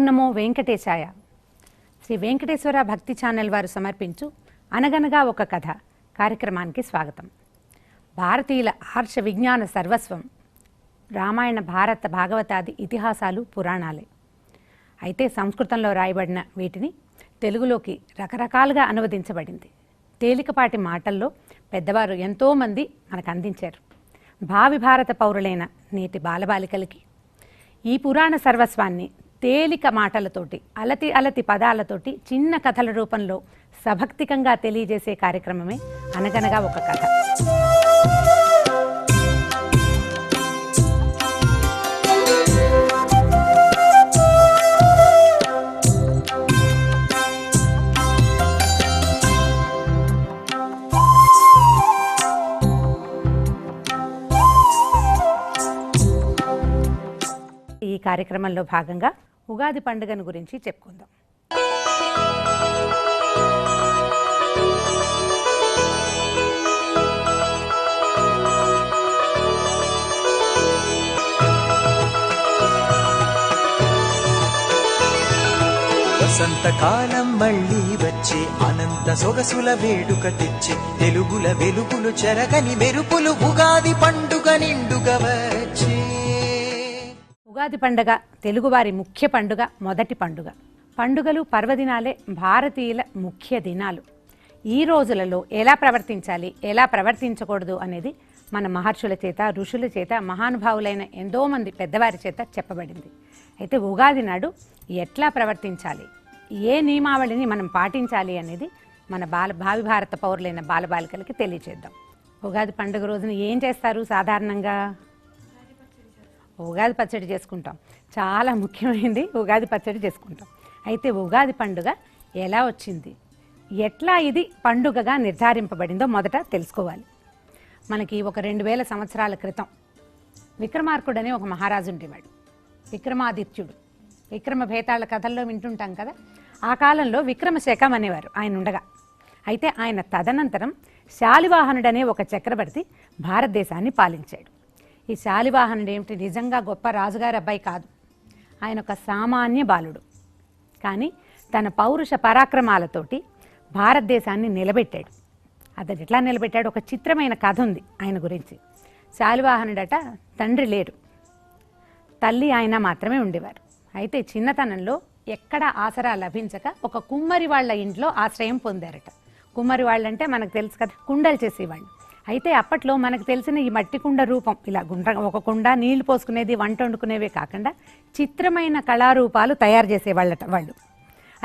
నమో వెంకటేశాయ. శ్రీ వెంకటేశ్వర భక్తి ఛానల్ వారు సమర్పించు అనగనగా ఒక కథ కార్యక్రమానికి స్వాగతం. భారతీయుల ఆర్ష విజ్ఞాన సర్వస్వం రామాయణ, భారత, భాగవతాది ఇతిహాసాలు, పురాణాలే. అయితే సంస్కృతంలో రాయబడిన వీటిని తెలుగులోకి రకరకాలుగా అనువదించబడింది. తేలికపాటి మాటల్లో పెద్దవారు ఎంతోమంది మనకు అందించారు. భావి భారత పౌరులైన నేటి బాలబాలికలకి ఈ పురాణ సర్వస్వాన్ని తేలిక మాటలతోటి, అలతి అలతి పదాలతోటి, చిన్న కథల రూపంలో సభక్తికంగా తెలియజేసే కార్యక్రమమే అనగనగా ఒక కథ. ఈ కార్యక్రమంలో భాగంగా ఉగాది పండుగను గురించి చెప్పుకుందాం. వసంతకాలం మళ్ళీ వచ్చే అనంత సొగసుల వేడుక తెచ్చే తెలుగుల వెలుగులు చెరగని మెరుపులు ఉగాది పండుగ నిండుగా వచ్చే. ఉగాది పండుగ తెలుగువారి ముఖ్య పండుగ, మొదటి పండుగ. పండుగలు, పర్వదినాలే భారతీయుల ముఖ్య దినాలు. ఈ రోజులలో ఎలా ప్రవర్తించాలి, ఎలా ప్రవర్తించకూడదు అనేది మన మహర్షుల చేత, ఋషుల చేత, మహానుభావులైన ఎంతోమంది పెద్దవారి చేత చెప్పబడింది. అయితే ఉగాది నాడు ఎట్లా ప్రవర్తించాలి, ఏ నియమావళిని మనం పాటించాలి అనేది మన భావి భారత పౌరులైన బాలబాలికలకి తెలియచేద్దాం. ఉగాది పండుగ రోజున ఏం చేస్తారు? సాధారణంగా ఉగాది పచ్చడి చేసుకుంటాం. చాలా ముఖ్యమైనది ఉగాది పచ్చడి చేసుకుంటాం. అయితే ఉగాది పండుగ ఎలా వచ్చింది, ఎట్లా ఇది పండుగగా నిర్ధారింపబడిందో మొదట తెలుసుకోవాలి. మనకి ఒక 2000 సంవత్సరాల క్రితం విక్రమార్కుడు అనే ఒక మహారాజు ఉండేవాడు. విక్రమాదిత్యుడు, విక్రమ భేతాళ కథల్లో వింటుంటాం కదా. ఆ కాలంలో విక్రమశకం అనేవారు ఆయన ఉండగా. అయితే ఆయన తదనంతరం శాలివాహనుడు అనే ఒక చక్రవర్తి భారతదేశాన్ని పాలించాడు. ఈ శాలివాహనుడు ఏమిటి, నిజంగా గొప్ప రాజుగారి అబ్బాయి కాదు. ఆయన ఒక సామాన్య బాలుడు. కానీ తన పౌరుష పరాక్రమాలతోటి భారతదేశాన్ని నిలబెట్టాడు. అతను ఎట్లా నిలబెట్టాడు? ఒక చిత్రమైన కథ ఉంది ఆయన గురించి. శాలివాహనుడట తండ్రి లేరు, తల్లి ఆయన మాత్రమే ఉండేవారు. అయితే చిన్నతనంలో ఎక్కడ ఆసరా లభించక ఒక కుమ్మరి వాళ్ళ ఇంట్లో ఆశ్రయం పొందారట. కుమ్మరి వాళ్ళంటే మనకు తెలుసు కదా, కుండలు చేసేవాళ్ళు. అయితే అప్పట్లో మనకు తెలిసిన ఈ మట్టి కుండ రూపం ఇలా ఒక కుండ, నీళ్లు పోసుకునేది, వంట వండుకునేవే కాకుండా చిత్రమైన కళారూపాలు తయారు చేసేవాళ్ళట వాళ్ళు.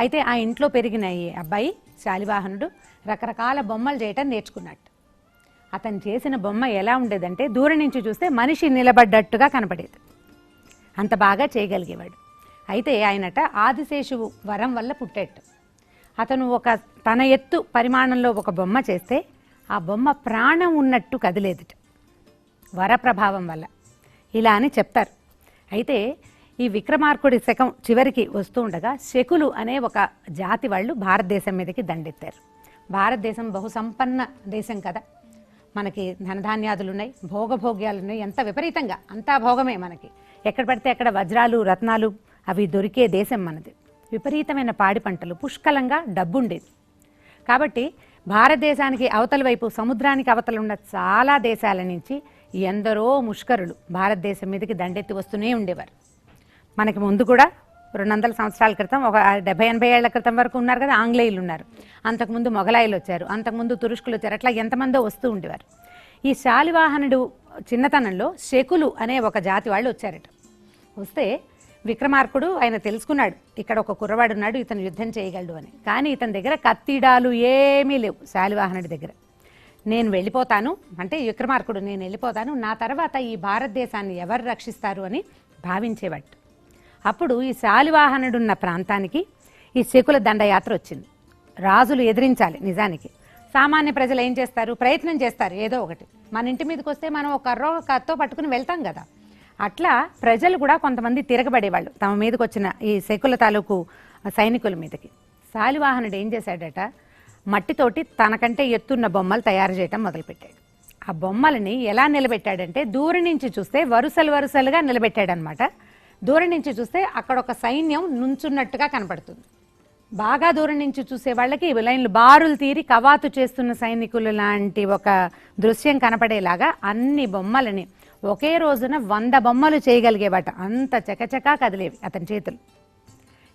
అయితే ఆ ఇంట్లో పెరిగిన ఈ అబ్బాయి శాలివాహనుడు రకరకాల బొమ్మలు చేయటం నేర్చుకున్నట్టు. అతను చేసిన బొమ్మ ఎలా ఉండేదంటే దూరం నుంచి చూస్తే మనిషి నిలబడ్డట్టుగా కనపడేది. అంత బాగా చేయగలిగేవాడు. అయితే ఆయనట ఆదిశేషువు వరం వల్ల పుట్టేట్టు. అతను తన ఎత్తు పరిమాణంలో ఒక బొమ్మ చేస్తే ఆ బొమ్మ ప్రాణం ఉన్నట్టు కదిలేదుట, వరప్రభావం వల్ల. ఇలా అని చెప్తారు. అయితే ఈ విక్రమార్కుడి శకం చివరికి వస్తూ ఉండగా శకులు అనే ఒక జాతి వాళ్ళు భారతదేశం మీదకి దండెత్తారు. భారతదేశం బహుసంపన్న దేశం కదా. మనకి ధనధాన్యాదులు ఉన్నాయి, భోగభోగ్యాలు ఉన్నాయి. ఎంత విపరీతంగా అంతా భోగమే మనకి. ఎక్కడ పడితే అక్కడ వజ్రాలు, రత్నాలు అవి దొరికే దేశం మనది. విపరీతమైన పాడి పంటలు, పుష్కలంగా డబ్బుండేది. కాబట్టి భారతదేశానికి అవతల వైపు, సముద్రానికి అవతల ఉన్న చాలా దేశాల నుంచి ఎందరో ముష్కరులు భారతదేశం మీదకి దండెత్తి వస్తూనే ఉండేవారు. మనకి ముందు కూడా 200 సంవత్సరాల క్రితం, ఒక 70-80 ఏళ్ల క్రితం వరకు ఉన్నారు కదా ఆంగ్లేయులు ఉన్నారు. అంతకుముందు మొఘలాయిలు వచ్చారు, అంతకుముందు తురుష్కులు వచ్చారు. అట్లా ఎంతమందో వస్తూ ఉండేవారు. ఈ శాలివాహనుడు చిన్నతనంలో శకులు అనే ఒక జాతి వాళ్ళు వచ్చారట. వస్తే విక్రమార్కుడు ఆయన తెలుసుకున్నాడు, ఇక్కడ ఒక కుర్రవాడు ఉన్నాడు, ఇతను యుద్ధం చేయగలడు అని. కానీ ఇతని దగ్గర కత్తిడాలు ఏమీ లేవు. శాలివాహనుడి దగ్గర నేను వెళ్ళిపోతాను అంటే, విక్రమార్కుడు నేను వెళ్ళిపోతాను, నా తర్వాత ఈ భారతదేశాన్ని ఎవరు రక్షిస్తారు అని భావించేవాడు. అప్పుడు ఈ శాలివాహనుడున్న ప్రాంతానికి ఈ శకుల దండయాత్ర వచ్చింది. రాజులు ఎదిరించాలి. నిజానికి సామాన్య ప్రజలు ఏం చేస్తారు, ప్రయత్నం చేస్తారు ఏదో ఒకటి. మన ఇంటి మీదకి వస్తే మనం ఒక కత్తో పట్టుకుని వెళ్తాం కదా. అట్లా ప్రజలు కూడా కొంతమంది తిరగబడేవాళ్ళు తమ మీదకి వచ్చిన ఈ శకుల తాలూకు సైనికుల మీదకి. శాలివాహనుడు ఏం చేశాడట, మట్టితోటి తనకంటే ఎత్తున్న బొమ్మలు తయారు చేయటం మొదలుపెట్టాడు. ఆ బొమ్మలని ఎలా నిలబెట్టాడంటే దూరం నుంచి చూస్తే వరుసలు వరుసలుగా నిలబెట్టాడనమాట. దూరం నుంచి చూస్తే అక్కడ ఒక సైన్యం నుంచున్నట్టుగా కనపడుతుంది. బాగా దూరం నుంచి చూసే వాళ్ళకి లైన్లు బారులు తీరి కవాతు చేస్తున్న సైనికులు లాంటి ఒక దృశ్యం కనపడేలాగా అన్ని బొమ్మలని ఒకే రోజున 100 బొమ్మలు చేయగలిగేవాట. అంత చకచకా కదిలేవి అతని చేతులు.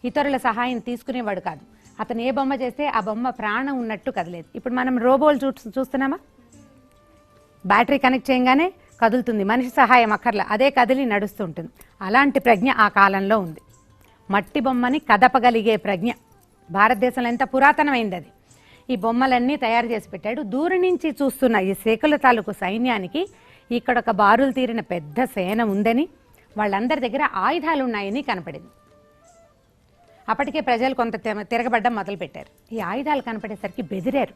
ఇతరుల సహాయం తీసుకునేవాడు కాదు. అతను ఏ బొమ్మ చేస్తే ఆ బొమ్మ ప్రాణం ఉన్నట్టు కదిలేదు. ఇప్పుడు మనం రోబోలు చూస్తున్నామా, బ్యాటరీ కనెక్ట్ చేయగానే కదులుతుంది, మనిషి సహాయం అక్కర్లా, అదే కదిలి నడుస్తుంటుంది. అలాంటి ప్రజ్ఞ ఆ కాలంలో ఉంది. మట్టి బొమ్మని కదపగలిగే ప్రజ్ఞ భారతదేశంలో ఎంత పురాతనమైంది అది. ఈ బొమ్మలన్నీ తయారు చేసి పెట్టాడు. దూరం నుంచి చూస్తున్న ఈ సేకుల తాలూకు సైన్యానికి ఇక్కడ ఒక బారులు తీరిన పెద్ద సేన ఉందని, వాళ్ళందరి దగ్గర ఆయుధాలు ఉన్నాయని కనపడింది. అప్పటికే ప్రజలు కొంత తిరగబడ్డం మొదలుపెట్టారు. ఈ ఆయుధాలు కనపడేసరికి బెదిరారు.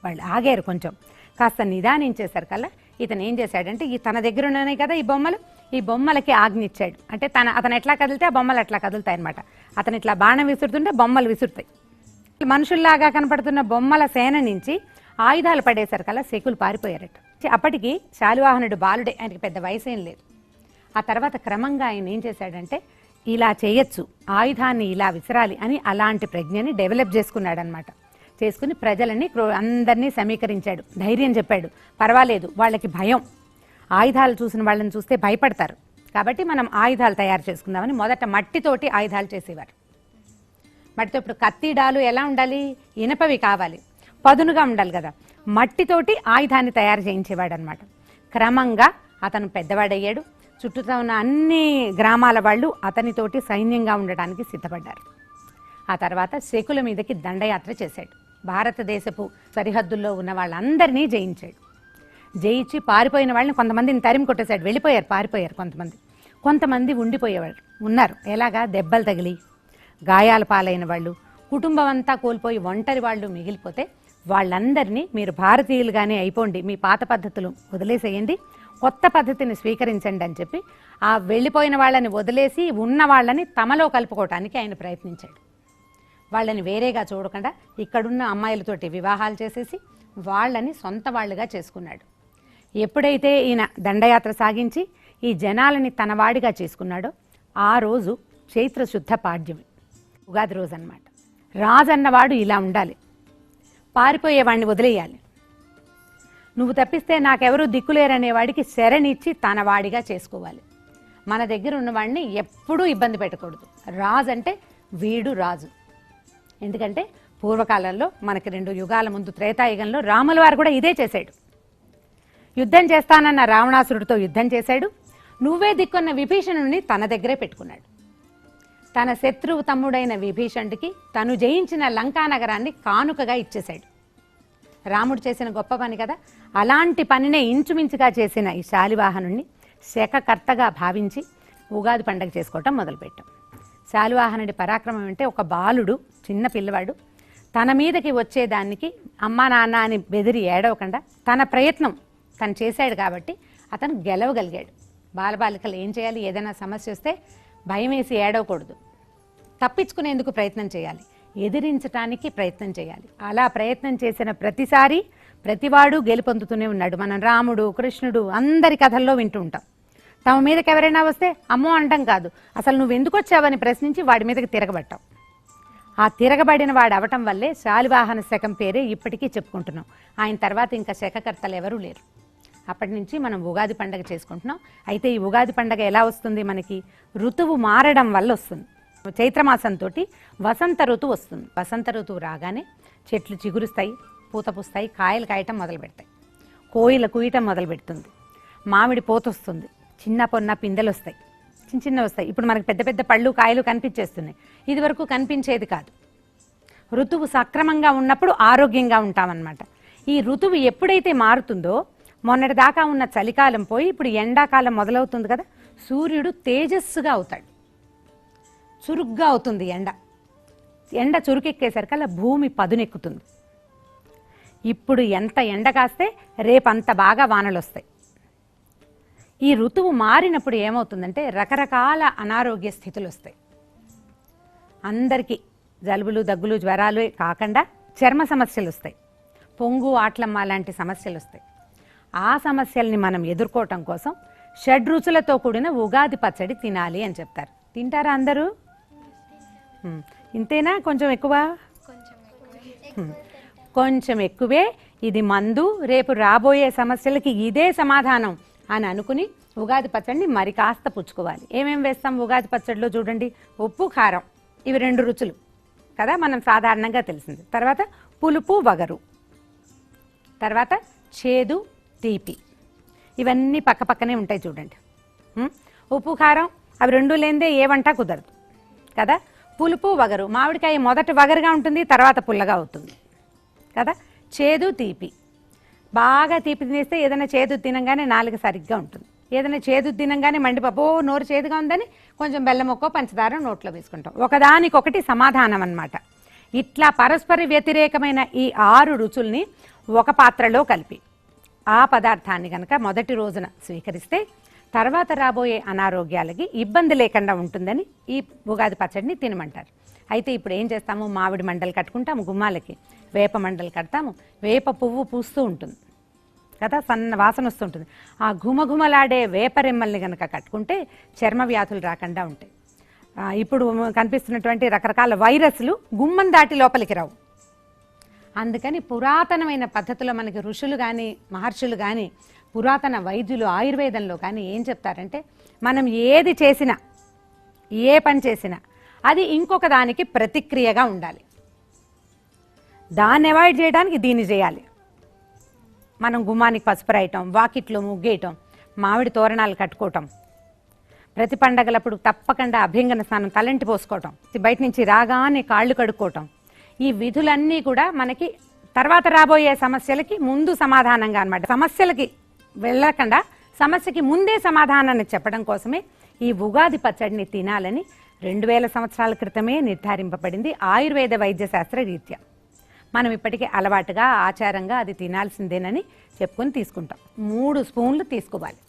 వాళ్ళు ఆగారు, కొంచెం కాస్త నిదానించేసరికల్లా ఇతను ఏం చేశాడంటే, ఈ తన దగ్గర ఉన్నాయి కదా ఈ బొమ్మలు, ఈ బొమ్మలకి ఆజ్ఞ ఇచ్చాడు. అంటే అతను ఎట్లా కదిలితే ఆ బొమ్మలు అట్లా కదులుతాయి అనమాట. అతను ఇట్లా బాణం విసురుతుంటే బొమ్మలు విసురుతాయి. మనుషుల్లాగా కనపడుతున్న బొమ్మల సేన నుంచి ఆయుధాలు పడేసరికల్లా శకులు పారిపోయారట. అప్పటికి శాలివాహనుడు బాలుడే, ఆయనకి పెద్ద వయసు ఏం లేదు. ఆ తర్వాత క్రమంగా ఆయన ఏం చేశాడంటే, ఇలా చేయొచ్చు, ఆయుధాన్ని ఇలా విసరాలి అని అలాంటి ప్రజ్ఞని డెవలప్ చేసుకున్నాడు అనమాట. చేసుకుని ప్రజలని అందరినీ సమీకరించాడు, ధైర్యం చెప్పాడు. పర్వాలేదు, వాళ్ళకి భయం, ఆయుధాలు చూసిన వాళ్ళని చూస్తే భయపడతారు, కాబట్టి మనం ఆయుధాలు తయారు చేసుకుందామని మొదట మట్టితోటి ఆయుధాలు చేసేవారు. మట్టితో ఇప్పుడు కత్తిడాలు ఎలా ఉండాలి, ఇనపవి కావాలి, పదునుగా ఉండాలి కదా, మట్టితోటి ఆయుధాన్ని తయారు చేయించేవాడు అనమాట. క్రమంగా అతను పెద్దవాడయ్యాడు. చుట్టూతో ఉన్న అన్ని గ్రామాల వాళ్ళు అతనితోటి సైన్యంగా ఉండడానికి సిద్ధపడ్డారు. ఆ తర్వాత శకుల మీదకి దండయాత్ర చేశాడు. భారతదేశపు సరిహద్దుల్లో ఉన్న వాళ్ళందరినీ జయించాడు. జయించి పారిపోయిన వాళ్ళని కొంతమందిని తరిమి కొట్టేశాడు, వెళ్ళిపోయారు, పారిపోయారు. కొంతమంది ఉండిపోయేవాళ్ళు ఉన్నారు. ఎలాగా, దెబ్బలు తగిలి గాయాల పాలైన వాళ్ళు, కుటుంబం అంతా కోల్పోయి ఒంటరి వాళ్ళు మిగిలిపోతే వాళ్ళందరినీ మీరు భారతీయులుగానే అయిపోండి, మీ పాత పద్ధతులు వదిలేసేయండి, కొత్త పద్ధతిని స్వీకరించండి అని చెప్పి ఆ వెళ్ళిపోయిన వాళ్ళని వదిలేసి ఉన్న వాళ్ళని తమలో కలుపుకోవటానికి ఆయన ప్రయత్నించాడు. వాళ్ళని వేరేగా చూడకుండా ఇక్కడున్న అమ్మాయిలతోటి వివాహాలు చేసేసి వాళ్ళని సొంత వాళ్ళుగా చేసుకున్నాడు. ఎప్పుడైతే ఈయన దండయాత్ర సాగించి ఈ జనాలని తన వాడిగా చేసుకున్నాడో ఆ రోజు చైత్ర శుద్ధ పాడ్యమి, ఉగాది రోజు అన్నమాట. రాజు అన్నవాడు ఇలా ఉండాలి, పారిపోయేవాడిని వదిలేయాలి. నువ్వు తప్పిస్తే నాకెవరూ దిక్కులేరనేవాడికి శరణిచ్చి తన వాడిగా చేసుకోవాలి. మన దగ్గర ఉన్నవాడిని ఎప్పుడూ ఇబ్బంది పెట్టకూడదు. రాజు అంటే వీడు రాజు. ఎందుకంటే పూర్వకాలంలో మనకి 2 యుగాల ముందు త్రేతాయుగంలో రాముల వారు కూడా ఇదే చేశాడు. యుద్ధం చేస్తానన్న రావణాసురుడితో యుద్ధం చేశాడు. నువ్వే దిక్కున్న విభీషణుడిని తన దగ్గరే పెట్టుకున్నాడు. తన శత్రువు తమ్ముడైన విభీషణుడికి తను జయించిన లంకానగరాన్ని కానుకగా ఇచ్చేశాడు. రాముడు చేసిన గొప్ప పని కదా. అలాంటి పనినే ఇంచుమించుగా చేసిన ఈ శాలివాహనుడిని శకకర్తగా భావించి ఉగాది పండగ చేసుకోవటం మొదలుపెట్టాం. శాలివాహనుడి పరాక్రమం అంటే, ఒక బాలుడు, చిన్న పిల్లవాడు తన మీదకి వచ్చేదానికి అమ్మా నాన్న అని బెదిరి ఏడవకుండా తన ప్రయత్నం తను చేశాడు కాబట్టి అతను గెలవగలిగాడు. బాలబాలికలు ఏం చేయాలి, ఏదైనా సమస్య వస్తే భయం వేసి ఏడవకూడదు, తప్పించుకునేందుకు ప్రయత్నం చేయాలి, ఎదిరించడానికి ప్రయత్నం చేయాలి. అలా ప్రయత్నం చేసిన ప్రతిసారి ప్రతివాడు గెలుపొందుతూనే ఉన్నాడు. మనం రాముడు, కృష్ణుడు అందరి కథల్లో వింటూ ఉంటాం. తమ మీదకి ఎవరైనా వస్తే అమ్మో అంటాం కాదు, అసలు నువ్వు ఎందుకు వచ్చావని ప్రశ్నించి వాడి మీదకి తిరగబట్టావు. ఆ తిరగబడిన వాడు అవటం వల్లే శాలివాహన శకం పేరే ఇప్పటికీ చెప్పుకుంటున్నాం. ఆయన తర్వాత ఇంకా శకకర్తలు ఎవరూ లేరు. అప్పటి నుంచి మనం ఉగాది పండగ చేసుకుంటున్నాం. అయితే ఈ ఉగాది పండగ ఎలా వస్తుంది, మనకి ఋతువు మారడం వల్ల వస్తుంది. చైత్రమాసంతో వసంత ఋతువు వస్తుంది. వసంత ఋతువు రాగానే చెట్లు చిగురుస్తాయి, పూత పూస్తాయి, కాయలు కాయటం మొదలు పెడతాయి, కోయిల కూయటం మొదలు పెడుతుంది, మామిడి పూత వస్తుంది, చిన్న పొన్న పిందెలు వస్తాయి, చిన్న వస్తాయి. ఇప్పుడు మనకు పెద్ద పెద్ద పళ్ళు కాయలు కనిపించేస్తున్నాయి, ఇది వరకు కనిపించేది కాదు. ఋతువు సక్రమంగా ఉన్నప్పుడు ఆరోగ్యంగా ఉంటామన్నమాట. ఈ ఋతువు ఎప్పుడైతే మారుతుందో, మొన్నటి దాకా ఉన్న చలికాలం పోయి ఇప్పుడు ఎండాకాలం మొదలవుతుంది కదా, సూర్యుడు తేజస్సుగా అవుతాడు, చురుగ్గా అవుతుంది ఎండ చురుకెక్కేసరికల్లా భూమి పదునెక్కుతుంది. ఇప్పుడు ఎంత ఎండ కాస్తే రేపంత బాగా వానలు వస్తాయి. ఈ ఋతువు మారినప్పుడు ఏమవుతుందంటే రకరకాల అనారోగ్య స్థితులు వస్తాయి. అందరికీ జలుబులు, దగ్గులు, జ్వరాలు కాకుండా చర్మ సమస్యలు వస్తాయి, పొంగు, ఆట్లమ్మ లాంటి సమస్యలు వస్తాయి. ఆ సమస్యల్ని మనం ఎదుర్కోవటం కోసం షడ్రుచులతో కూడిన ఉగాది పచ్చడి తినాలి అని చెప్తారు. తింటారా అందరూ? ఇంతేనా కొంచెం ఎక్కువ? కొంచెం ఎక్కువే. ఇది మందు, రేపు రాబోయే సమస్యలకి ఇదే సమాధానం అని అనుకుని ఉగాది పచ్చడిని మరి కాస్త పుచ్చుకోవాలి. ఏమేమి వేస్తాం ఉగాది పచ్చడిలో చూడండి. ఉప్పు, కారం, ఇవి 2 రుచులు కదా మనం సాధారణంగా తెలిసింది. తర్వాత పులుపు, వగరు, తర్వాత చేదు, తీపి, ఇవన్నీ పక్క పక్కనే ఉంటాయి చూడండి. ఉప్పు, కారం అవి 2 లేనిదే ఏ వంట కుదరదు కదా. పులుపు, వగరు, మామిడికాయ మొదట వగరుగా ఉంటుంది, తర్వాత పుల్లగా అవుతుంది కదా. చేదు, తీపి, బాగా తీపి తినేస్తే ఏదైనా చేదు తినంగానే నాలుగు సరిగ్గా ఉంటుంది. ఏదైనా చేదు తినంగానే మండిపప్పు నోరు చేదుగా ఉందని కొంచెం బెల్లం మొక్కో పంచదార నోట్లో వేసుకుంటాం. ఒకదానికొకటి సమాధానం అన్నమాట. ఇట్లా పరస్పర వ్యతిరేకమైన ఈ 6 రుచుల్ని ఒక పాత్రలో కలిపి ఆ పదార్థాన్ని కనుక మొదటి రోజున స్వీకరిస్తే తర్వాత రాబోయే అనారోగ్యాలకి ఇబ్బంది లేకుండా ఉంటుందని ఈ ఉగాది పచ్చడిని తినమంటారు. అయితే ఇప్పుడు ఏం చేస్తాము, మామిడి మండలు కట్టుకుంటాము గుమ్మాలకి, వేప మండలు కడతాము, వేప పువ్వు పూస్తూ ఉంటుంది కదా, సన్న వాసన వస్తుంటుంది. ఆ ఘుమఘుమలాడే వేప రెమ్మల్ని కనుక కట్టుకుంటే చర్మ వ్యాధులు రాకుండా ఉంటాయి. ఇప్పుడు కనిపిస్తున్నటువంటి రకరకాల వైరస్లు గుమ్మం దాటి లోపలికి రావు. అందుకని పురాతనమైన పద్ధతిలో మనకి ఋషులు కానీ మహర్షులు కానీ పురాతన వైద్యులు ఆయుర్వేదంలో కానీ ఏం చెప్తారంటే, మనం ఏది చేసినా ఏ పని చేసినా అది ఇంకొక దానికి ప్రతిక్రియగా ఉండాలి. దాన్ని అవాయిడ్ చేయడానికి దీన్ని చేయాలి. మనం గుమ్మానికి పసుపు రాయటం, వాకిట్లో ముగ్గేయటం, మామిడి తోరణాలు కట్టుకోవటం, ప్రతి పండగలప్పుడు తప్పకుండా అభ్యంగన స్నానం, తలంటి పోసుకోవటం, బయట నుంచి రాగానే కాళ్ళు కడుక్కోవటం, ఈ విధులన్నీ కూడా మనకి తర్వాత రాబోయే సమస్యలకి ముందు సమాధానంగా అన్నమాట. సమస్యలకి వెళ్ళకుండా సమస్యకి ముందే సమాధానాన్ని చెప్పడం కోసమే ఈ ఉగాది పచ్చడిని తినాలని 2000 సంవత్సరాల క్రితమే నిర్ధారింపబడింది ఆయుర్వేద వైద్య శాస్త్ర రీత్యా. మనం ఇప్పటికే అలవాటుగా ఆచారంగా అది తినాల్సిందేనని చెప్పుకొని తీసుకుంటాం. 3 స్పూన్లు తీసుకోవాలి.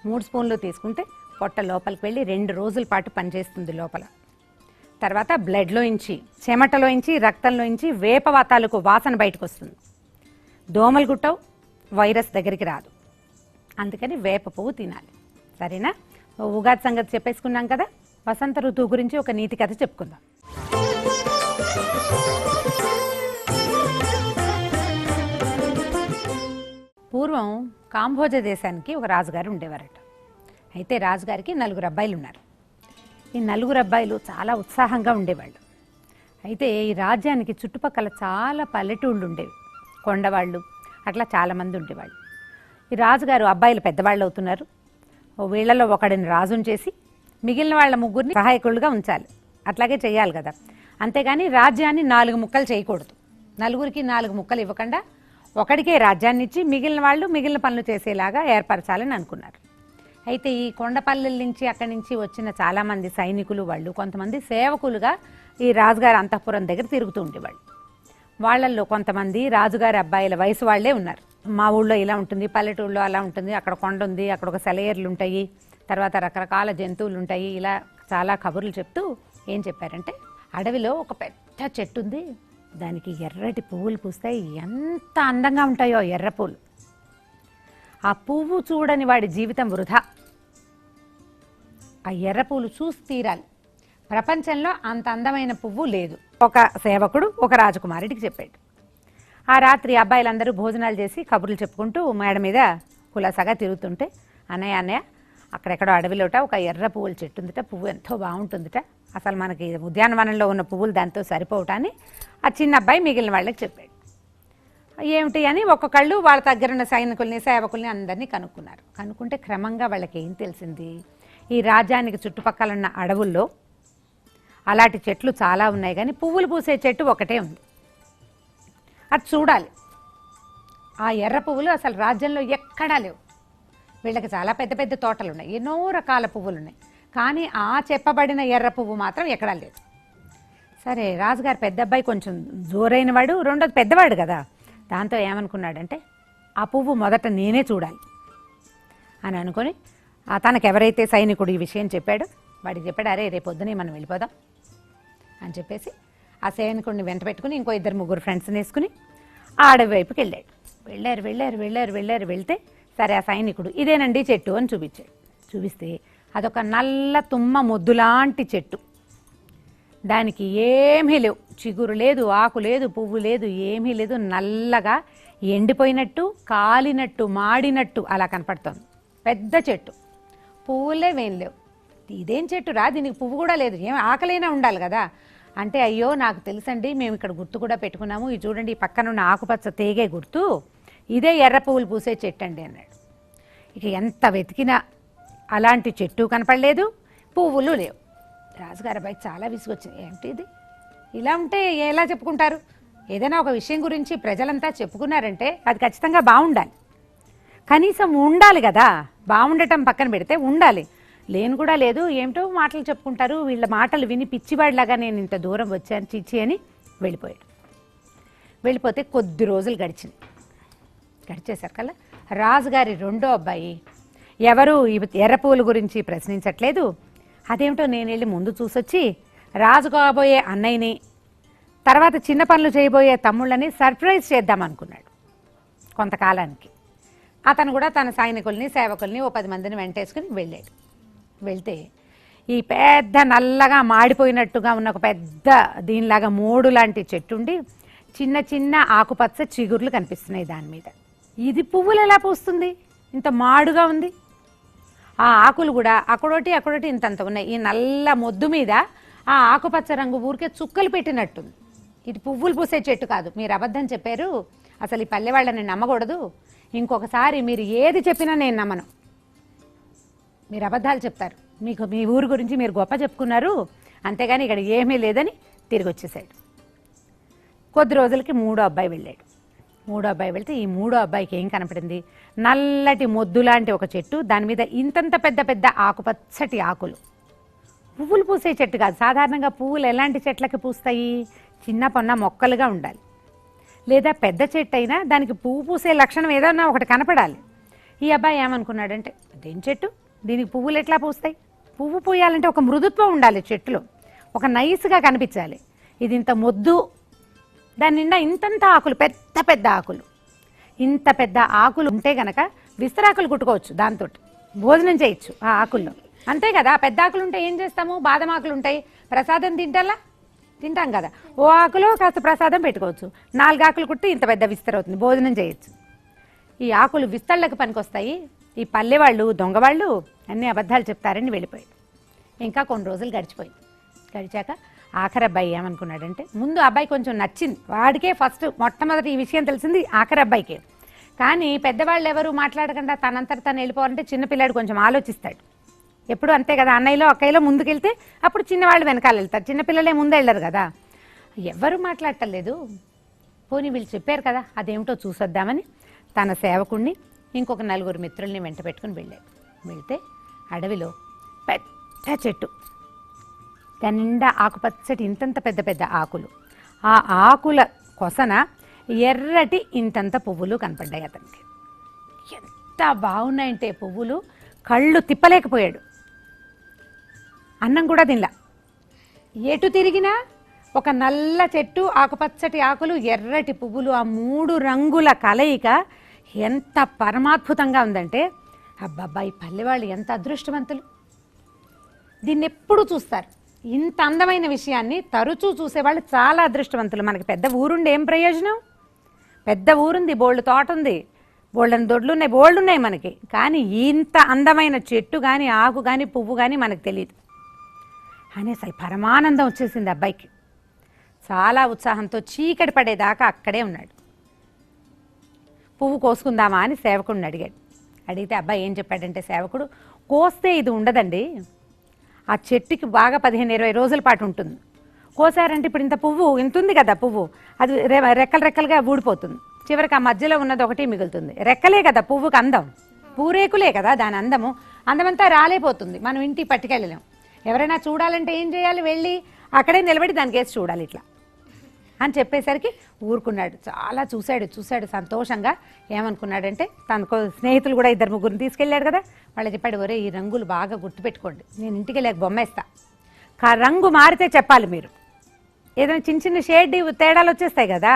3 స్పూన్లు తీసుకుంటే పొట్ట లోపలికి వెళ్ళి 2 రోజుల పాటు పనిచేస్తుంది లోపల. తర్వాత బ్లడ్లోంచి, చెమటలోంచి, రక్తంలోంచి వేప తాలూకు వాసన బయటకు వస్తుంది. దోమలు గుట్టవు, వైరస్ దగ్గరికి రాదు. అందుకని వేప పువ్వు తినాలి. సరేనా? ఉగాది సంగతి చెప్పేసుకున్నాం కదా. వసంత ఋతువు గురించి ఒక నీతి కథ చెప్పుకుందాం. పూర్వం కాంబోజ దేశానికి ఒక రాజుగారు ఉండేవారట. అయితే రాజుగారికి 4 అబ్బాయిలు ఉన్నారు. ఈ 4 అబ్బాయిలు చాలా ఉత్సాహంగా ఉండేవాళ్ళు. అయితే ఈ రాజ్యానికి చుట్టుపక్కల చాలా పల్లెటూళ్ళు ఉండేవి, కొండవాళ్ళు, అట్లా చాలామంది ఉండేవాళ్ళు. ఈ రాజుగారు అబ్బాయిలు పెద్దవాళ్ళు అవుతున్నారు. వీళ్లలో ఒకడిని రాజుని చేసి మిగిలిన వాళ్ళ 3 సహాయకులుగా ఉంచాలి. అట్లాగే చేయాలి కదా. అంతేగాని రాజ్యాన్ని 4 ముక్కలు చేయకూడదు. 4కి 4 ముక్కలు ఇవ్వకుండా ఒకడికే రాజ్యాన్ని ఇచ్చి మిగిలిన వాళ్ళు మిగిలిన పనులు చేసేలాగా ఏర్పరచాలని అనుకున్నారు. అయితే ఈ కొండపల్లెల నుంచి అక్కడి నుంచి వచ్చిన చాలామంది సైనికులు వాళ్ళు కొంతమంది సేవకులుగా ఈ రాజుగారి అంతఃపురం దగ్గర తిరుగుతూ ఉండేవాళ్ళు. వాళ్ళల్లో కొంతమంది రాజుగారి అబ్బాయిల వయసు వాళ్లే ఉన్నారు. మా ఊళ్ళో ఇలా ఉంటుంది, పల్లెటూళ్ళలో అలా ఉంటుంది, అక్కడ కొండ ఉంది, అక్కడ ఒక సెలయేర్లు ఉంటాయి, తర్వాత రకరకాల జంతువులు ఉంటాయి, ఇలా చాలా కబుర్లు చెప్తూ ఏం చెప్పారంటే, అడవిలో ఒక పెద్ద చెట్టు ఉంది, దానికి ఎర్రటి పువ్వులు పూస్తాయి, ఎంత అందంగా ఉంటాయో ఎర్ర పువ్వులు. ఆ పువ్వు చూడని వాడి జీవితం వృధా. ఆ ఎర్ర పువ్వులు చూసి తీరాలి. ప్రపంచంలో అంత అందమైన పువ్వు లేదు. ఒక సేవకుడు ఒక రాజకుమారుడికి చెప్పాడు. ఆ రాత్రి అబ్బాయిలందరూ భోజనాలు చేసి కబుర్లు చెప్పుకుంటూ మేడ మీద కులాసాగా తిరుగుతుంటే, అన్నయ్య అక్కడెక్కడో అడవిలోట ఒక ఎర్ర పువ్వుల చెట్టు ఉందిట, పువ్వు ఎంతో బాగుంటుందిట, అసలు మనకి ఉద్యానవనంలో ఉన్న పువ్వులు దాంతో సరిపోవటాన్ని ఆ చిన్న అబ్బాయి మిగిలిన వాళ్ళకి చెప్పాడు. ఏమిటి అని ఒక్కొక్కళ్ళు వాళ్ళ దగ్గరున్న సైనికుల్ని సేవకుల్ని అందరినీ కనుక్కున్నారు. కనుక్కుంటే క్రమంగా వాళ్ళకి ఏం తెలిసింది, ఈ రాజ్యానికి చుట్టుపక్కల ఉన్న అడవుల్లో అలాంటి చెట్లు చాలా ఉన్నాయి, కానీ పువ్వులు పూసే చెట్టు ఒకటే ఉంది. అది చూడాలి. ఆ ఎర్ర పువ్వులు అసలు రాజ్యంలో ఎక్కడా లేవు. వీళ్ళకి చాలా పెద్ద పెద్ద తోటలు ఉన్నాయి, ఎన్నో రకాల పువ్వులు ఉన్నాయి, కానీ ఆ చెప్పబడిన ఎర్ర పువ్వు మాత్రం ఎక్కడా లేదు. సరే, రాజుగారు పెద్ద అబ్బాయి కొంచెం జోరైన వాడు, రెండోది పెద్దవాడు కదా, దాంతో ఏమనుకున్నాడంటే ఆ పువ్వు మొదట నేనే చూడాలి అని అనుకొని తనకెవరైతే సైనికుడు ఈ విషయం చెప్పాడో వాడికి చెప్పాడు, అరే రేపు పొద్దునే మనం వెళ్ళిపోదాం అని చెప్పేసి ఆ సైనికుడిని వెంట పెట్టుకుని ఇంకో 2-3 ఫ్రెండ్స్ని వేసుకుని ఆ అడవి వైపుకి వెళ్ళాడు. వెళ్తే సరే ఆ సైనికుడు ఇదేనండి చెట్టు అని చూపించాడు. చూపిస్తే అదొక నల్ల తుమ్మ మొద్దులాంటి చెట్టు. దానికి ఏమీ లేవు, చిగురు లేదు, ఆకు లేదు, పువ్వు లేదు, ఏమీ లేదు. నల్లగా ఎండిపోయినట్టు, కాలినట్టు, మాడినట్టు అలా కనపడుతుంది. పెద్ద చెట్టు, పువ్వులే వేం లేవు. ఇదేం చెట్టు రా, దీనికి పువ్వు కూడా లేదు, ఏం ఆకలైనా ఉండాలి కదా అంటే, అయ్యో నాకు తెలుసండి, మేము ఇక్కడ గుర్తు కూడా పెట్టుకున్నాము, ఇది చూడండి ఈ పక్కనున్న ఆకుపచ్చ తేగే గుర్తు, ఇదే ఎర్ర పువ్వులు పూసే చెట్టు అండి అన్నాడు. ఇక ఎంత వెతికినా అలాంటి చెట్టు కనపడలేదు, పువ్వులు లేవు. రాజుగారి అబ్బాయికి చాలా విసుగొచ్చింది. ఏమిటి ఇది, ఇలా ఉంటే ఎలా చెప్పుకుంటారు? ఏదైనా ఒక విషయం గురించి ప్రజలంతా చెప్పుకున్నారంటే అది ఖచ్చితంగా బాగుండాలి, కనీసం ఉండాలి కదా. బాగుండటం పక్కన పెడితే ఉండాలి, లేని కూడా లేదు, ఏమిటో మాటలు చెప్పుకుంటారు, వీళ్ళ మాటలు విని పిచ్చివాడిలాగా నేను ఇంత దూరం వచ్చాను చిచ్చి అని వెళ్ళిపోయాడు. వెళ్ళిపోతే కొద్ది రోజులు గడిచేసరికల్లా రాజుగారి రెండో అబ్బాయి ఎవరు ఎర్ర పువ్వుల గురించి ప్రశ్నించట్లేదు. అదేమిటో నేను వెళ్ళి ముందు చూసొచ్చి రాజు కాబోయే అన్నయ్యని, తర్వాత చిన్న పనులు చేయబోయే తమ్ముళ్ళని సర్ప్రైజ్ చేద్దామనుకున్నాడు కొంతకాలానికి. అతను కూడా తన సైనికుల్ని, సేవకుల్ని ఓ 10 మందిని వెంటేసుకుని వెళ్ళాడు. వెళ్తే ఈ పెద్ద నల్లగా మాడిపోయినట్టుగా ఉన్న ఒక పెద్ద దీనిలాగా మోడు లాంటి చెట్టు ఉండి చిన్న చిన్న ఆకుపచ్చ చిగుర్లు కనిపిస్తున్నాయి దాని మీద. ఇది పువ్వులు ఎలా పూస్తుంది, ఇంత మాడుగా ఉంది. ఆ ఆకులు కూడా అక్కడోటి ఇంతంత ఉన్నాయి. ఈ నల్ల మొద్దు మీద ఆ ఆకుపచ్చ రంగు ఊరికే చుక్కలు పెట్టినట్టుంది. ఇది పువ్వులు పూసే చెట్టు కాదు, మీరు అబద్ధం చెప్పారు, అసలు ఈ పల్లె వాళ్ళని నమ్మకూడదు, ఇంకొకసారి మీరు ఏది చెప్పినా నేను నమ్మను, మీరు అబద్ధాలు చెప్తారు, మీకు మీ ఊరు గురించి మీరు గొప్ప చెప్పుకున్నారు, అంతేగాని ఇక్కడ ఏమీ లేదని తిరిగి వచ్చేసాడు. కొద్ది రోజులకి మూడో అబ్బాయి వెళ్ళాడు. మూడో అబ్బాయి వెళ్తే ఈ మూడో అబ్బాయికి ఏం కనపడింది, నల్లటి మొద్దు లాంటి ఒక చెట్టు, దాని మీద ఇంతంత పెద్ద పెద్ద ఆకుపచ్చటి ఆకులు. పువ్వులు పూసే చెట్టు కాదు, సాధారణంగా పువ్వులు ఎలాంటి చెట్లకి పూస్తాయి, చిన్న పొన్న మొక్కలుగా ఉండాలి, లేదా పెద్ద చెట్టు అయినా దానికి పువ్వు పూసే లక్షణం ఏదన్నా ఒకటి కనపడాలి. ఈ అబ్బాయి ఏమనుకున్నాడంటే, అదేం చెట్టు, దీనికి పువ్వులు ఎట్లా పూస్తాయి, పువ్వు పూయాలంటే ఒక మృదుత్వం ఉండాలి చెట్టులో, ఒక నైస్గా కనిపించాలి. ఇది ఇంత మొద్దు, దాని నిండా ఇంతంత ఆకులు, పెద్ద పెద్ద ఆకులు. ఇంత పెద్ద ఆకులు ఉంటే గనక విస్తరాకులు కుట్టుకోవచ్చు, దాంతో భోజనం చేయొచ్చు ఆ ఆకుల్లో, అంతే కదా. పెద్ద ఆకులు ఉంటే ఏం చేస్తాము, బాదం ఆకులు ఉంటాయి, ప్రసాదం తింటాం కదా, ఓ ఆకులో కాస్త ప్రసాదం పెట్టుకోవచ్చు. 4 ఆకులు కుట్టి ఇంత పెద్ద విస్తర అవుతుంది, భోజనం చేయొచ్చు. ఈ ఆకులు విస్తళ్ళకి పనికొస్తాయి. ఈ పల్లెవాళ్ళు, దొంగవాళ్ళు అన్ని అబద్ధాలు చెప్తారని వెళ్ళిపోయాడు. ఇంకా కొన్ని రోజులు గడిచాక ఆఖరి అబ్బాయి ఏమనుకున్నాడంటే, ముందు అబ్బాయి కొంచెం నచ్చింది, వాడికే మొట్టమొదటి ఈ విషయం తెలిసింది ఆఖరి అబ్బాయికే. కానీ పెద్దవాళ్ళు ఎవరు మాట్లాడకుండా తనంతట తను వెళ్ళిపోవాలంటే చిన్నపిల్లాడు కొంచెం ఆలోచిస్తాడు. ఎప్పుడు అంతే కదా, అన్నయ్యలో అక్కయ్యలో ముందుకెళ్తే అప్పుడు చిన్నవాళ్ళు వెనకాల వెళ్తారు, చిన్నపిల్లలే ముందు వెళ్ళరు కదా. ఎవరు మాట్లాడటలేదు, పోనీ వీళ్ళు చెప్పారు కదా అదేమిటో చూసొద్దామని తన సేవకుణ్ణి ఇంకొక 4 మిత్రుల్ని వెంట పెట్టుకుని వెళ్ళాడు. వెళ్తే అడవిలో పెద్ద చెట్టు, దాని నిండా ఆకుపచ్చటి ఇంతంత పెద్ద పెద్ద ఆకులు, ఆ ఆకుల కొసన ఎర్రటి ఇంతంత పువ్వులు కనపడ్డాయి అతనికి. ఎంత బాగున్నాయంటే పువ్వులు, కళ్ళు తిప్పలేకపోయాడు. అన్నం కూడా తినలా. ఎటు తిరిగినా ఒక నల్ల చెట్టు, ఆకుపచ్చటి ఆకులు, ఎర్రటి పువ్వులు, ఆ 3 రంగుల కలయిక ఎంత పరమాద్భుతంగా ఉందంటే, అబ్బబ్బా ఈ పల్లెవాళ్ళు ఎంత అదృష్టవంతులు, దీన్ని ఎప్పుడు చూస్తారు. ఇంత అందమైన విషయాన్ని తరచూ చూసేవాళ్ళు చాలా అదృష్టవంతులు. మనకి పెద్ద ఊరుండి ఏం ప్రయోజనం, పెద్ద ఊరుంది, బోల్డ్ తోట ఉంది, బోల్డని దొడ్లు ఉన్నాయి, బోల్డ్ ఉన్నాయి మనకి, కానీ ఇంత అందమైన చెట్టు కానీ ఆకు కానీ పువ్వు కానీ మనకు తెలియదు అని అసలు పరమానందం వచ్చేసింది అబ్బాయికి. చాలా ఉత్సాహంతో చీకటి పడేదాకా అక్కడే ఉన్నాడు. పువ్వు కోసుకుందామా అని సేవకుడిని అడిగితే అబ్బాయి ఏం చెప్పాడంటే, సేవకుడు, కోస్తే ఇది ఉండదండి, ఆ చెట్టుకి బాగా 15-20 రోజుల పాటు ఉంటుంది, కోసారంటే ఇప్పుడు ఇంత పువ్వు ఇంత ఉంది కదా, పువ్వు అది రెక్కలుగా ఊడిపోతుంది, చివరికి ఆ మధ్యలో ఉన్నది ఒకటి మిగులుతుంది. రెక్కలే కదా పువ్వుకి అందం, పూరేకులే కదా దాని అందమంతా రాలేపోతుంది, మనం ఇంటికి పట్టుకెళ్ళలేం. ఎవరైనా చూడాలంటే ఏం చేయాలి, వెళ్ళి అక్కడే నిలబడి దానికి వేసి చూడాలి ఇట్లా అని చెప్పేసరికి ఊరుకున్నాడు. చాలా చూశాడు సంతోషంగా. ఏమనుకున్నాడంటే, తనకు స్నేహితులు కూడా 2-3 తీసుకెళ్ళాడు కదా, వాళ్ళు చెప్పాడు, ఒరే ఈ రంగులు బాగా గుర్తుపెట్టుకోండి, నేను ఇంటికి లేక బొమ్మేస్తా, రంగు మారితే చెప్పాలి మీరు, ఏదైనా చిన్న షేడ్ తేడాలు వచ్చేస్తాయి కదా,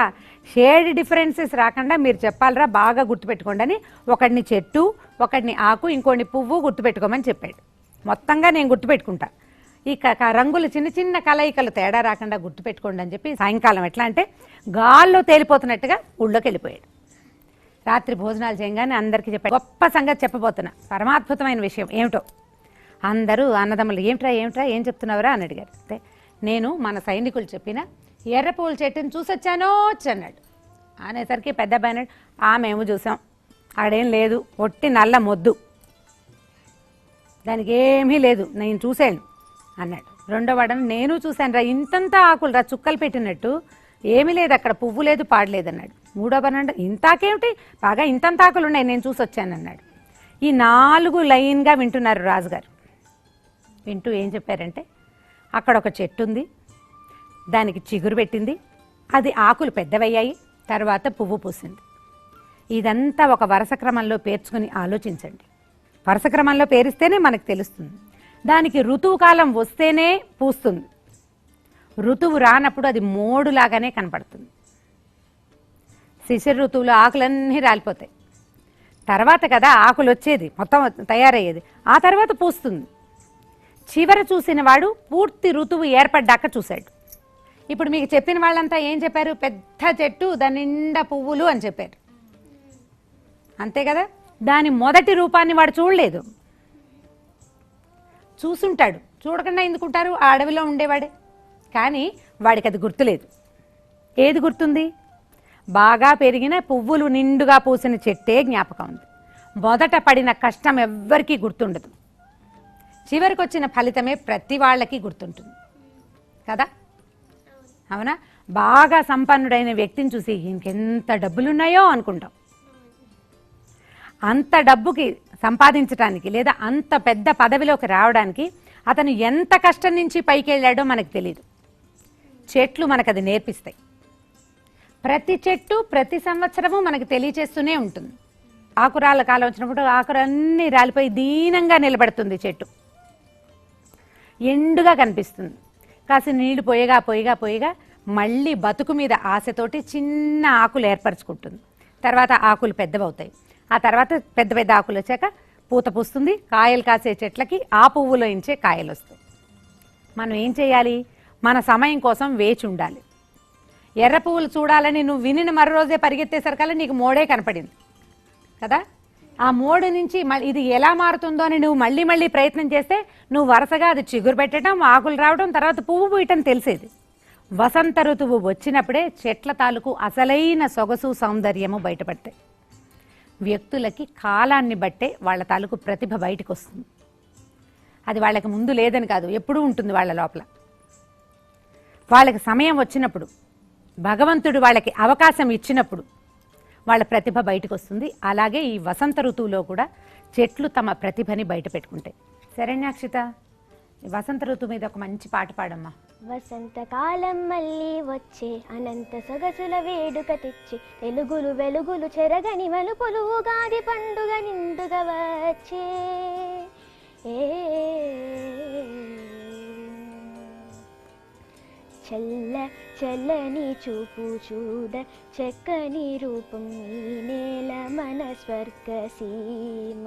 షేడ్ డిఫరెన్సెస్ రాకుండా మీరు చెప్పాలరా, బాగా గుర్తుపెట్టుకోండి అని ఒకడిని చెట్టు, ఒకడిని ఆకు, ఇంకోడిని పువ్వు గుర్తుపెట్టుకోమని చెప్పాడు. మొత్తంగా నేను గుర్తుపెట్టుకుంటా. ఈ రంగులు చిన్న చిన్న కలయికలు తేడా రాకుండా గుర్తుపెట్టుకోండి అని చెప్పి సాయంకాలం ఎట్లా అంటే గాల్లో తేలిపోతున్నట్టుగా ఊళ్ళోకి వెళ్ళిపోయాడు. రాత్రి భోజనాలు చేయగానే అందరికీ చెప్పాడు. గొప్ప సంగతి చెప్పబోతున్నా, పరమాద్భుతమైన విషయం ఏమిటో. అందరూ అన్నదమ్ములు ఏమిట్రా ఏమిట్రా ఏం చెప్తున్నావురా అని అడిగారు. అంటే నేను మన సైనికులు చెప్పిన ఎర్ర పూల చెట్టుని చూసొచ్చానో అన్నాడు. అనేసరికి పెద్ద అబ్బాయి అన్నాడు, మేము చూసాం, ఆడేం లేదు, ఒట్టి నల్ల మొద్దు, దానికి ఏమీ లేదు, నేను చూశాను అన్నాడు. రెండో వాడని నేను చూశాను రా, ఇంతంత ఆకులు రా చుక్కలు పెట్టినట్టు, ఏమీ లేదు అక్కడ, పువ్వు లేదు పాడలేదు అన్నాడు. మూడో వాడు ఇంతాకేమిటి, బాగా ఇంతంత ఆకులు ఉన్నాయి, నేను చూసి వచ్చాను అన్నాడు. ఈ 4 లైన్గా వింటున్నారు రాజుగారు. వింటూ ఏం చెప్పారంటే, అక్కడ ఒక చెట్టు ఉంది, దానికి చిగురు పెట్టింది, అది ఆకులు పెద్దవయ్యాయి, తర్వాత పువ్వు పూసింది. ఇదంతా ఒక వరుస క్రమంలో పేర్చుకుని ఆలోచించండి. వరుస క్రమంలో పేరిస్తేనే మనకు తెలుస్తుంది. దానికి ఋతువు కాలం వస్తేనే పూస్తుంది, ఋతువు రానప్పుడు అది మోడులాగానే కనపడుతుంది. శిశిర ఋతువులో ఆకులన్నీ రాలిపోతాయి, తర్వాత కదా ఆకులు వచ్చేది, మొత్తం తయారయ్యేది, ఆ తర్వాత పూస్తుంది. చివర చూసిన వాడు పూర్తి ఋతువు ఏర్పడ్డాక చూశాడు. ఇప్పుడు మీకు చెప్పిన వాళ్ళంతా ఏం చెప్పారు, పెద్ద చెట్టు దాని నిండా పువ్వులు అని చెప్పారు, అంతే కదా. దాని మొదటి రూపాన్ని వాడు చూడలేదు, చూసుంటాడు, చూడకుండా ఎందుకుంటారు, ఆ అడవిలో ఉండేవాడే, కానీ వాడికి అది గుర్తులేదు. ఏది గుర్తుంది, బాగా పెరిగిన పువ్వులు నిండుగా పూసిన చెట్టే జ్ఞాపకం ఉంది. మొదట పడిన కష్టం ఎవ్వరికీ గుర్తుండదు, చివరికి వచ్చిన ఫలితమే ప్రతి వాళ్ళకి గుర్తుంటుంది కదా, అవునా. బాగా సంపన్నుడైన వ్యక్తిని చూసి ఇంకెంత డబ్బులున్నాయో అనుకుంటాం. అంత డబ్బుకి సంపాదించడానికి లేదా అంత పెద్ద పదవిలోకి రావడానికి అతను ఎంత కష్టం నుంచి పైకి వెళ్ళాడో మనకు తెలియదు. చెట్లు మనకు అది నేర్పిస్తాయి. ప్రతి చెట్టు ప్రతి సంవత్సరము మనకు తెలియచేస్తూనే ఉంటుంది. ఆకురాళ్ళ కాలం వచ్చినప్పుడు ఆకురన్నీ రాలిపోయి దీనంగా నిలబడుతుంది చెట్టు, ఎండుగా కనిపిస్తుంది. కాసి నీళ్లు పోయిగా మళ్ళీ బతుకు మీద ఆశతోటి చిన్న ఆకులు ఏర్పరచుకుంటుంది. తర్వాత ఆకులు పెద్దవవుతాయి, ఆ తర్వాత పెద్ద పెద్ద ఆకులు వచ్చాక పూత పూస్తుంది, కాయలు కాసే చెట్లకి ఆ పువ్వులో ఇంచే కాయలు వస్తాయి. మనం ఏం చేయాలి, మన సమయం కోసం వేచి ఉండాలి. ఎర్ర పువ్వులు చూడాలని నువ్వు వినిన మరో రోజే పరిగెత్తేసరికల్లా నీకు మోడే కనపడింది కదా. ఆ మోడు నుంచి ఇది ఎలా మారుతుందో అని నువ్వు మళ్ళీ మళ్ళీ ప్రయత్నం చేస్తే నువ్వు వరుసగా అది చిగురు పెట్టడం, ఆకులు రావడం, తర్వాత పువ్వు పూయటం తెలిసేది. వసంత ఋతువు వచ్చినప్పుడే చెట్ల తాలూకు అసలైన సొగసు సౌందర్యము బయటపడతాయి. వ్యక్తులకి కాలాన్ని బట్టే వాళ్ళ తాలూకు ప్రతిభ బయటకు వస్తుంది. అది వాళ్ళకి ముందు లేదని కాదు, ఎప్పుడూ ఉంటుంది వాళ్ళ లోపల. వాళ్ళకి సమయం వచ్చినప్పుడు, భగవంతుడు వాళ్ళకి అవకాశం ఇచ్చినప్పుడు వాళ్ళ ప్రతిభ బయటకు వస్తుంది. అలాగే ఈ వసంత ఋతువులో కూడా చెట్లు తమ ప్రతిభని బయట పెట్టుకుంటాయి. శరణ్యాక్షిత, వసంత ఋతువు మీద ఒక మంచి పాట పాడమ్మా. వసంతకాలం మళ్ళీ వచ్చే అనంత సొగసుల వేడుక తెచ్చి తెలుగులు వెలుగులు చెరగని మలుపులు ఉగాది పండుగ నిండుగా వచ్చే చల్ల చల్లని చూపు చూడ చక్కని రూపం ఈ నేల మన స్వర్గ సీమ.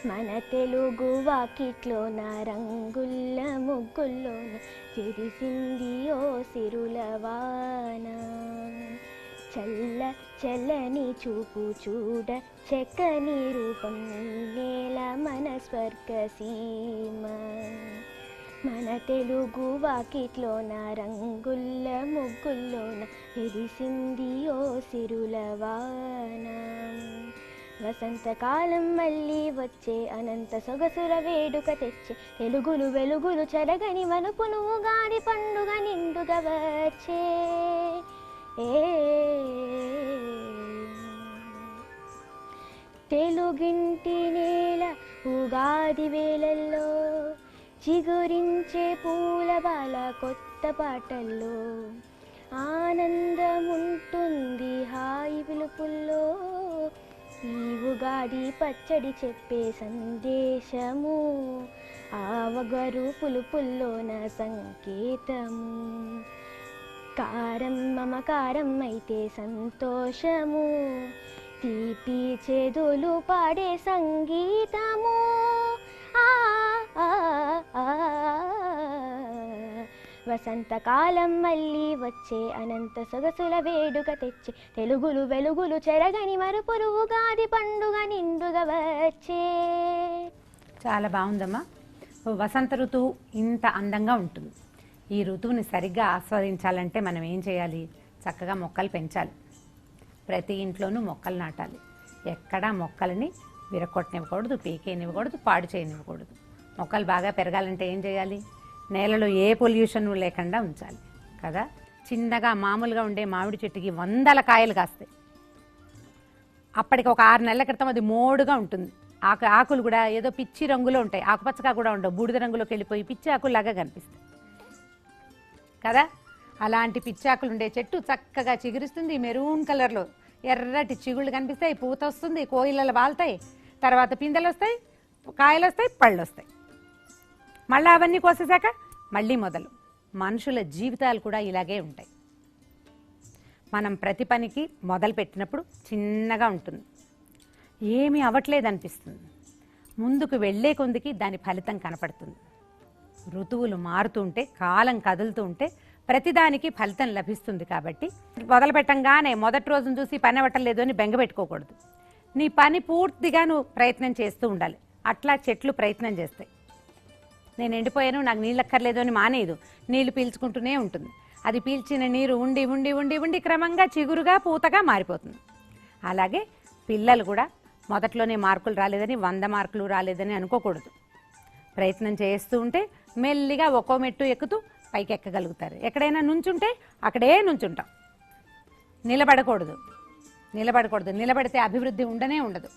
మన తెలుగు వాకిట్లోన రంగుల్ల ముగ్గుల్లోన విరిసింది ఓ సిరుల వాన. చల్ల చల్లని చూపు చూడ చక్కని రూపం నేల మన స్వర్గ సీమ. మన తెలుగు వాకిట్లోన రంగుల్ల ముగ్గుల్లోన విరిసింది ఓ సిరుల వాన. వసంతకాలం మళ్ళీ వచ్చే అనంత సొగసుల వేడుక తెచ్చే తెలుగులు వెలుగులు చెరగని మనుపును ఉగాది పండుగ నిండుగా వచ్చే తెలుగింటి నేల ఉగాది వేళల్లో చిగురించే పూల బాల కొత్త పాటల్లో ఆనందముంటుంది హాయి పిలుపుల్లో. ఈ ఉగాది పచ్చడి చెప్పే సందేశము ఆవగరు పులుపుల్లోన సంకేతము. కారం మమకారం అయితే సంతోషము, తీపి చేదులు పాడే సంగీతము. ఆ, ఆ, ఆ. వసంతకాలం మళ్ళీ వచ్చే అనంత సొగసుల వేడుక తెచ్చి తెలుగులు వెలుగులు చెరగని మరుపులు ఉగాది పండుగ నిండుగా వచ్చే. చాలా బాగుందమ్మా. వసంత ఋతువు ఇంత అందంగా ఉంటుంది. ఈ ఋతువుని సరిగ్గా ఆస్వాదించాలంటే మనం ఏం చేయాలి? చక్కగా మొక్కలు పెంచాలి. ప్రతి ఇంట్లోనూ మొక్కలు నాటాలి. ఎక్కడా మొక్కలని విరగొట్టనివ్వకూడదు, పీకేనివ్వకూడదు, పాడు చేయనివ్వకూడదు. మొక్కలు బాగా పెరగాలంటే ఏం చేయాలి? నేలలో ఏ పొల్యూషన్ లేకుండా ఉంచాలి కదా. చిన్నగా మామూలుగా ఉండే మామిడి చెట్టుకి 100 కాయలు కాస్తాయి. అప్పటికి ఒక 6 నెలల క్రితం అది మోడుగా ఉంటుంది. ఆకులు కూడా ఏదో పిచ్చి రంగులో ఉంటాయి, ఆకుపచ్చగా కూడా ఉండవు, బూడిద రంగులోకి వెళ్ళిపోయి పిచ్చి ఆకుల్లాగా కనిపిస్తాయి కదా. అలాంటి పిచ్చి ఆకులు ఉండే చెట్టు చక్కగా చిగురిస్తుంది. మెరూన్ కలర్లో ఎర్రటి చిగుళ్ళు కనిపిస్తాయి, పూత వస్తుంది, కోయిలలు వాళ్తాయి, తర్వాత పిందెలు వస్తాయి, కాయలు వస్తాయి, పళ్ళు వస్తాయి. మళ్ళీ అవన్నీ కోసేశాక మళ్ళీ మొదలు. మనుషుల జీవితాలు కూడా ఇలాగే ఉంటాయి. మనం ప్రతి పనికి మొదలు పెట్టినప్పుడు చిన్నగా ఉంటుంది, ఏమీ అవ్వట్లేదు అనిపిస్తుంది. ముందుకు వెళ్ళే కొందికి దాని ఫలితం కనపడుతుంది. ఋతువులు మారుతూ ఉంటే, కాలం కదులుతూ ఉంటే ప్రతిదానికి ఫలితం లభిస్తుంది. కాబట్టి మొదలు పెట్టంగానే మొదటి రోజును చూసి పని అవ్వటం అని బెంగపెట్టుకోకూడదు. నీ పని పూర్తిగా నువ్వు ప్రయత్నం చేస్తూ ఉండాలి. అట్లా చెట్లు ప్రయత్నం చేస్తాయి. నేను ఎండిపోయాను, నాకు నీళ్ళు అక్కర్లేదు అని మానేయదు, నీళ్లు పీల్చుకుంటూనే ఉంటుంది. అది పీల్చిన నీరు ఉండి ఉండి ఉండి ఉండి క్రమంగా చిగురుగా పూతగా మారిపోతుంది. అలాగే పిల్లలు కూడా మొదట్లోనే మార్కులు రాలేదని 100 మార్కులు రాలేదని అనుకోకూడదు. ప్రయత్నం చేస్తూ ఉంటే మెల్లిగా ఒక్కో మెట్టు ఎక్కుతూ పైకి ఎక్కగలుగుతారు. ఎక్కడైనా నుంచుంటే అక్కడే నుంచుంటాం. నిలబడకూడదు. నిలబడితే అభివృద్ధి ఉండనే ఉండదు.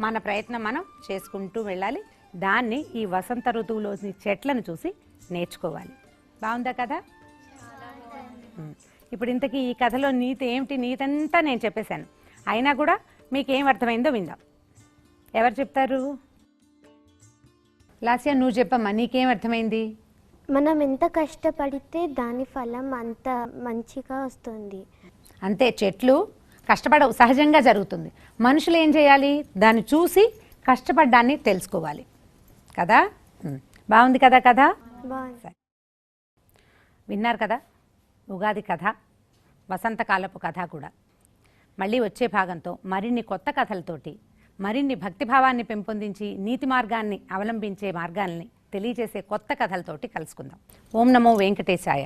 మన ప్రయత్నం మనం చేసుకుంటూ వెళ్ళాలి. దాన్ని ఈ వసంత ఋతువులోని చెట్లను చూసి నేర్చుకోవాలి. బాగుందా కదా? ఇప్పుడు ఇంతకీ ఈ కథలో నీతి ఏమిటి? నీతంతా నేను చెప్పేశాను. అయినా కూడా మీకేం అర్థమైందో విందాం. ఎవరు చెప్తారు? లాస్యా, నువ్వు చెప్పమ్మా, నీకేం అర్థమైంది? మనం ఎంత కష్టపడితే దాని ఫలం అంత మంచిగా వస్తుంది. అంతే, చెట్లు కష్టపడవు, సహజంగా జరుగుతుంది. మనుషులు ఏం చేయాలి? దాన్ని చూసి కష్టపడ్డాన్ని తెలుసుకోవాలి కదా. బాగుంది కదా కథ? బాగుంది. విన్నారు కదా ఉగాది కథ, వసంతకాలపు కథ కూడా. మళ్ళీ వచ్చే భాగంతో మరిన్ని కొత్త కథలతోటి, మరిన్ని భక్తిభావాన్ని పెంపొందించి నీతి మార్గాన్ని అవలంబించే మార్గాల్ని తెలియజేసే కొత్త కథలతోటి కలుసుకుందాం. ఓం నమో వెంకటేశాయ.